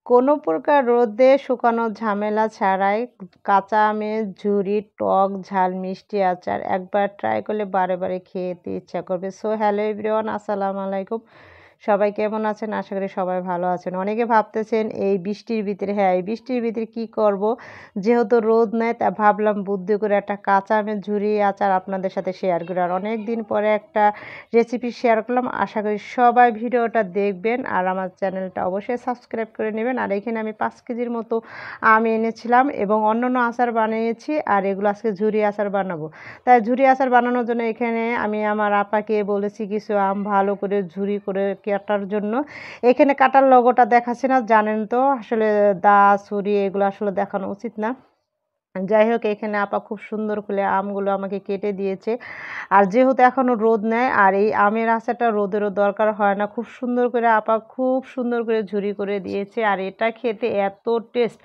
কোনো প্রকার রোদে শুকানোর ঝামেলা ছাড়াই কাঁচা আমের ঝুরি, টক, ঝাল, মিষ্টি আচার একবার ট্রাই করলে বারে, বারে খেতে ইচ্ছা করবে। সো হ্যালো এভরিওয়ান আসসালামু আলাইকুম। সবাই কেমন আছেন? আশা করি সবাই ভালো আছেন। অনেকে ভাবতেছেন এই বৃষ্টির ভিতরে এই বৃষ্টির ভিতরে কি করব? যেহেতু রোদ নাই তা ভাবলাম বুদ্ধি করে একটা কাঁচা আমের ঝুরি আচার আপনাদের সাথে শেয়ার করি। আর অনেকদিন পরে একটা রেসিপি শেয়ার করলাম। আশা করি সবাই ভিডিওটা দেখবেন আর আমার চ্যানেলটা অবশ্যই সাবস্ক্রাইব করে নেবেন। আর এখানে আমি ৫ কেজির মতো আম এনেছিলাম এবং অন্যান্য আচার বানিয়েছি আর এগুলো আজকে ঝুরি আচার বানাবো। তাই ঝুরি আচার বানানোর জন্য এখানে আমি আমার আপাকে বলেছি কিছু আম ভালো করে ঝুরি করে কাটার জন্য। এখানে কাটার লোগোটা দেখাচ্ছি না, জানেন তো আসলে দা, ছুরি এগুলো আসলে দেখানো উচিত না। যাই হোক এখানে আপা খুব সুন্দর করে আমগুলো আমাকে কেটে দিয়েছে। আর যেহেতু এখনো রোদ নেই আর এই আমের আচারটা রোদেরও দরকার হয় না। খুব সুন্দর করে আপা খুব সুন্দর করে ঝুরি করে দিয়েছে। আর এটা খেতে এত টেস্ট।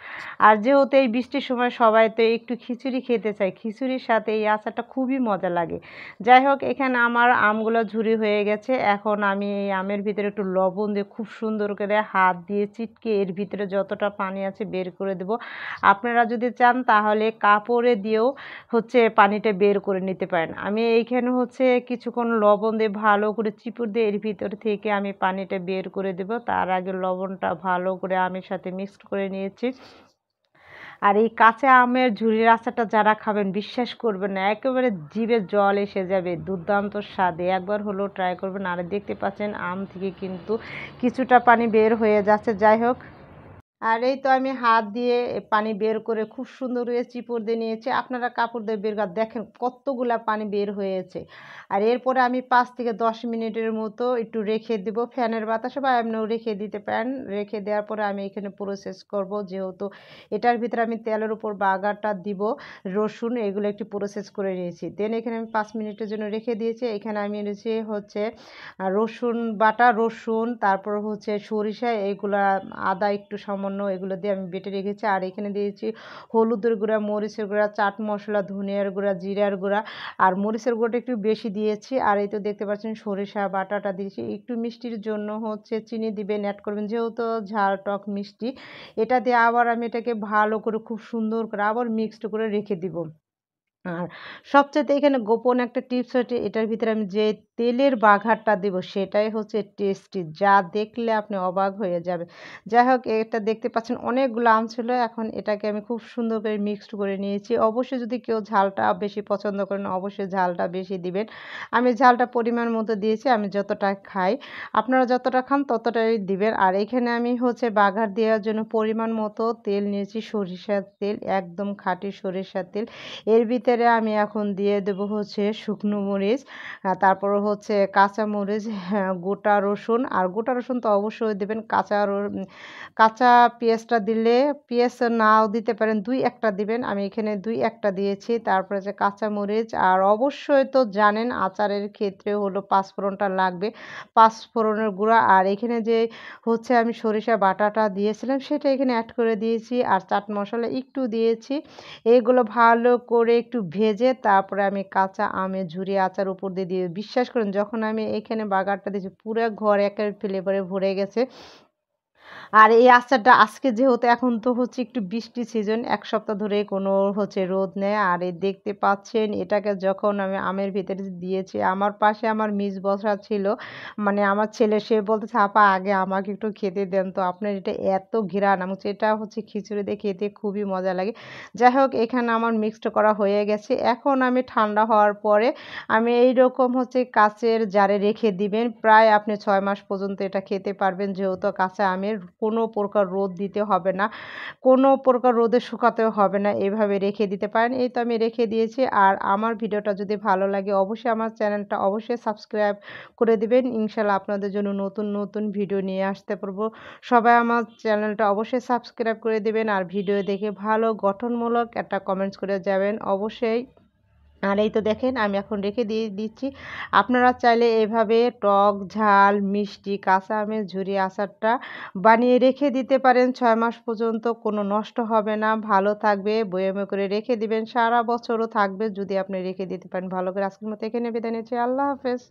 আর যেহেতু এই বৃষ্টির সময় সবাই তো একটু খিচুড়ি খেতে চায়। খিচুড়ির সাথে এই আচারটা খুবই মজা লাগে। যাই হোক এখানে আমার আমগুলো ঝুরি হয়ে গেছে। এখন আমি এই আমের ভিতরে একটু লবণ দিয়ে খুব সুন্দর করে হাত দিয়ে চিটকে এর ভিতরে যতটা পানি আছে বের করে দেব। আপনারা যদি চান তাহলে কাপড়ে দিয়েও পানিটা বের করে নিতে পারেন। আমি এইখানে কিছুক্ষণ লবণ দিয়ে ভালো করে চিপুর দিয়ে এর ভিতর থেকে আমি পানিটা বের করে দেব। তার আগে লবণটা ভালো করে আমের সাথে মিক্সড করে নিয়েছি। আর এই কাঁচা আমের ঝুরির আচারটা যারা খাবেন বিশ্বাস করবেন না, একেবারে জিভে জল এসে যাবে। দুর্দান্ত স্বাদে একবার হলেও ট্রাই করবেন। আর দেখতে পাচ্ছেন আম থেকে কিন্তু কিছুটা পানি বের হয়ে যাচ্ছে। যাই হোক আর এই তো আমি হাত দিয়ে পানি বের করে খুব সুন্দর করে চিপুর দিয়ে নিয়েছি। আপনারা কাপড় দিয়ে বের করে দেখেন কতগুলা পানি বের হয়েছে। আর এরপরে আমি ৫ থেকে ১০ মিনিটের মতো একটু রেখে দিব ফ্যানের বাতাসে বা এমনিও রেখে দিতে পারেন। রেখে দেওয়ার পরে আমি এখানে প্রসেস করব, যেহেতু এটার ভিতরে আমি তেলের উপর বাগারটা দিব, রসুন এগুলো একটু প্রসেস করে নিয়েছি। দেন এখানে আমি ৫ মিনিটের জন্য রেখে দিয়েছি। এখানে আমি এনেছি রসুন বাটা, রসুন তারপর সরিষা এগুলা, আদা একটু সামান্য এগুলো দিয়ে আমি বেটে রেখেছি। আর এখানে দিয়েছি হলুদের গুঁড়া, মরিচের গুঁড়া, চাট মশলা, ধনিয়ার গুঁড়া, জিরার গুঁড়া আর মরিচের গুঁড়োটা একটু বেশি দিয়েছি। আর এই তো দেখতে পাচ্ছেন সরিষা বাটাটা দিয়েছি। একটু মিষ্টির জন্য চিনি দিবেন, অ্যাড করবেন, যেহেতু ঝাল টক মিষ্টি। এটা দিয়ে আবার আমি এটাকে ভালো করে খুব সুন্দর করে আবার মিক্সড করে রেখে দিব। আর সবচাইতে এখানে গোপন একটা টিপস হচ্ছে এটার ভিতরে আমি যে তেলের বাঘারটা দেব সেটাই টেস্টি, যা দেখলে আপনি অবাক হয়ে যাবেন। যাই হোক এটা দেখতে পাচ্ছেন অনেকগুলো আম ছিল। এখন এটাকে আমি খুব সুন্দর করে মিক্সড করে নিয়েছি। অবশ্যই যদি কেউ ঝালটা বেশি পছন্দ করেন অবশ্যই ঝালটা বেশি দিবেন। আমি ঝালটা পরিমাণ মতো দিয়েছি, আমি যতটা খাই। আপনারা যতটা খান ততটাই দিবেন। আর এখানে আমি বাঘার দেওয়ার জন্য পরিমাণ মতো তেল নিয়েছি, সরিষার তেল, একদম খাঁটি সরিষার তেল। এর ভিতরে আমি এখন দিয়ে দেবো শুকনো মরিচ, তারপরে কাঁচা মরিচ, হ্যাঁ, গোটা রসুন। আর গোটা রসুন তো অবশ্যই দেবেন। কাঁচা পেঁয়াজটা দিলে পেঁয়াজ নাও দিতে পারেন, ২-১ টা দিবেন। আমি এখানে ২-১ টা দিয়েছি। তারপরে কাঁচা মরিচ আর অবশ্যই তো জানেন আচারের ক্ষেত্রে পাঁচফোড়নটা লাগবে। পাঁচফোড়নের গুঁড়া আর এখানে যে আমি সরিষা বাটাটা দিয়েছিলাম সেটা এখানে অ্যাড করে দিয়েছি। আর চাট মশলা একটু দিয়েছি। এগুলো ভালো করে একটু ভেজে তারপরে আমি কাঁচা আমের ঝুরি আচার উপর দিয়ে বিশ্বাস করেন যখন আমি এখানে বাগারটা দিয়েছি পুরো ঘর একের ফ্লেভারে ভরে গেছে। আর এই আচারটা আজকে যেহেতু এখন তো একটু বৃষ্টি সিজন, ১ সপ্তাহ ধরে কোনো রোদ নেই। আর এই দেখতে পাচ্ছেন এটাকে যখন আমি আমের ভিতরে দিয়েছি, আমার পাশে আমার মিস বসা ছিল। মানে আমার ছেলে সে বলতেছে, "আপা আগে আমাকে একটু খেতে দেন তো। আপনার এটা এত ঘ্রাণ।" আমি বলছি, "এটা খিচুড়ি দিয়ে খেতে খুবই মজা লাগে।" যাই হোক এখানে আমার মিক্সড করা হয়ে গেছে। এখন আমি ঠান্ডা হওয়ার পরে আমি এইরকম কাঁচের জারে রেখে দিবেন। প্রায় আপনি ৬ মাস পর্যন্ত এটা খেতে পারবেন, যেহেতু কাঁচা আমের কোনো প্রকার রোদ দিতে হবে না, কোনো প্রকার রোদে শুকাতেও হবে না। এভাবে রেখে দিতে পারেন। এই তো আমি রেখে দিয়েছি। আর আমার ভিডিওটা যদি ভালো লাগে অবশ্যই আমার চ্যানেলটা অবশ্যই সাবস্ক্রাইব করে দিবেন। ইনশাআল্লাহ আপনাদের জন্য নতুন, নতুন ভিডিও নিয়ে আসতে পারবো। সবাই আমার চ্যানেলটা অবশ্যই সাবস্ক্রাইব করে দিবেন। আর ভিডিও দেখে ভালো গঠনমূলক একটা কমেন্টস করে যাবেন অবশ্যই। আর এই তো দেখেন আমি এখন রেখে দিচ্ছি। আপনারা চাইলে এভাবে টক, ঝাল, মিষ্টি, কাঁচা আমের ঝুরি আচারটা বানিয়ে রেখে দিতে পারেন ৬ মাস পর্যন্ত। কোনো নষ্ট হবে না, ভালো থাকবে। বয়ামে করে রেখে দিবেন। সারা বছরও থাকবে যদি আপনি রেখে দিতে পারেন ভালো করে। আজকের মতো এখানে বিদায় নিচ্ছি। আল্লাহ হাফেজ।